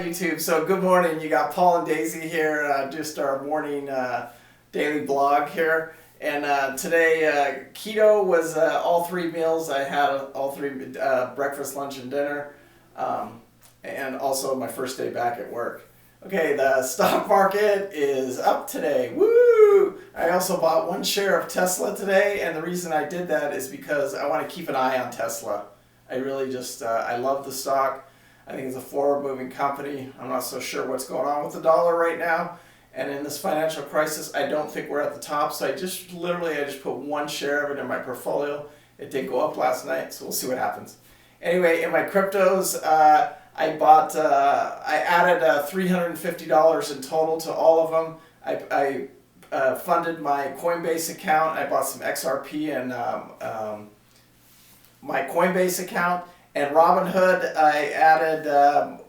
YouTube? So good morning. You got Paul and Daisy here, just our morning daily blog here. And today keto was all three meals. I had all three breakfast, lunch, and dinner, and also my first day back at work. Okay, the stock market is up today. Woo! I also bought one share of Tesla today, and the reason I did that is because I want to keep an eye on Tesla. I really just, I love the stock. I think it's a forward-moving company. I'm not so sure what's going on with the dollar right now. And in this financial crisis, I don't think we're at the top. So I just put one share of it in my portfolio. It did go up last night, so we'll see what happens. Anyway, in my cryptos, I added $350 in total to all of them. I funded my Coinbase account. I bought some XRP and my Coinbase account. And Robinhood, I added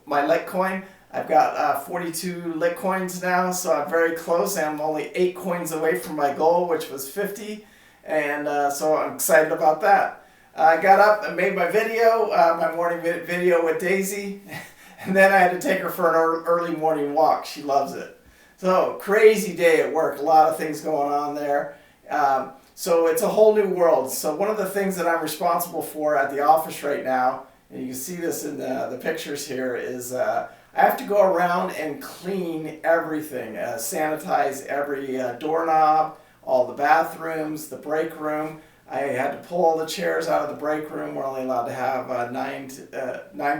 my Litecoin. I've got 42 Litecoins now, so I'm very close. I'm only 8 coins away from my goal, which was 50. And so I'm excited about that. I got up and made my video, my morning video with Daisy. And then I had to take her for an early morning walk. She loves it. So crazy day at work. A lot of things going on there. So it's a whole new world. So one of the things that I'm responsible for at the office right now, and you can see this in the pictures here, is I have to go around and clean everything, sanitize every doorknob, all the bathrooms, the break room. I had to pull all the chairs out of the break room. We're only allowed to have nine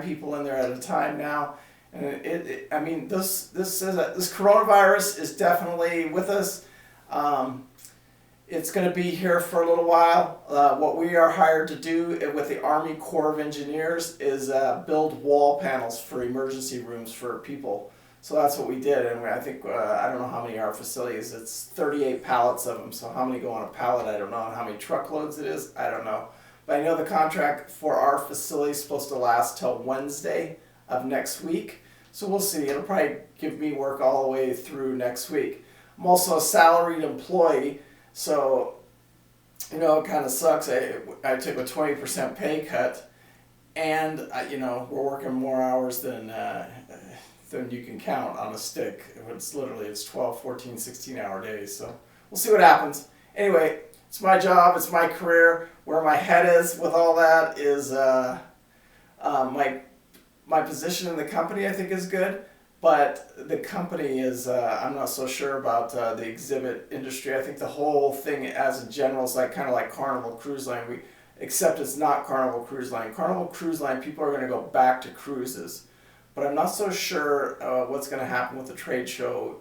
people in there at a time now. And I mean, this coronavirus is definitely with us. It's going to be here for a little while. What we are hired to do with the Army Corps of Engineers is build wall panels for emergency rooms for people. So that's what we did, and I think, I don't know how many are facilities. It's 38 pallets of them, so how many go on a pallet, I don't know, and how many truckloads it is, I don't know. But I know the contract for our facility is supposed to last till Wednesday of next week, so we'll see. It'll probably give me work all the way through next week. I'm also a salaried employee, so, you know, it kind of sucks. I took a 20% pay cut, and, you know, we're working more hours than you can count on a stick. It's 12, 14, 16-hour days, so we'll see what happens. Anyway, it's my job, it's my career. Where my head is with all that is my position in the company, I think, is good. But the company is, I'm not so sure about the exhibit industry. I think the whole thing as a general is kind of like Carnival Cruise Line, except it's not Carnival Cruise Line. Carnival Cruise Line, people are going to go back to cruises. But I'm not so sure what's going to happen with the trade show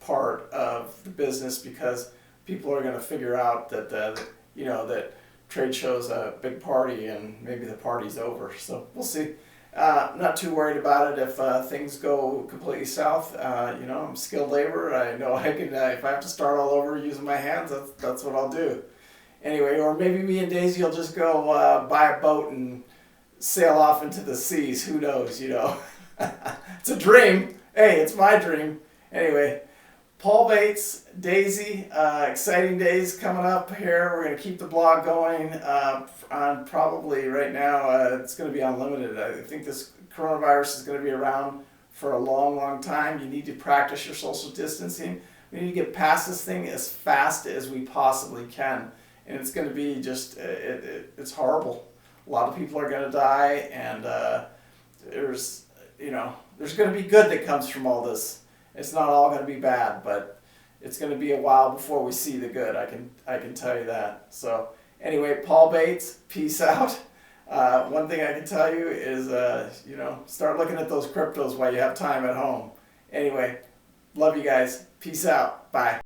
part of the business, because people are going to figure out that, that trade show's a big party and maybe the party's over. So we'll see. Not too worried about it if things go completely south. I'm skilled labor. I know I can, if I have to start all over using my hands, that's what I'll do. Anyway, or maybe me and Daisy will just go buy a boat and sail off into the seas. Who knows, It's a dream. Hey, it's my dream. Anyway, Paul Bates, Daisy, exciting days coming up here. We're going to keep the blog going on probably right now. It's going to be unlimited. I think this coronavirus is going to be around for a long, long time. You need to practice your social distancing. We need to get past this thing as fast as we possibly can. And it's going to be just, it's horrible. A lot of people are going to die, and there's going to be good that comes from all this. It's not all going to be bad, but it's going to be a while before we see the good. I can tell you that. So anyway, Paul Bates, peace out. One thing I can tell you is, start looking at those cryptos while you have time at home. Anyway, love you guys. Peace out. Bye.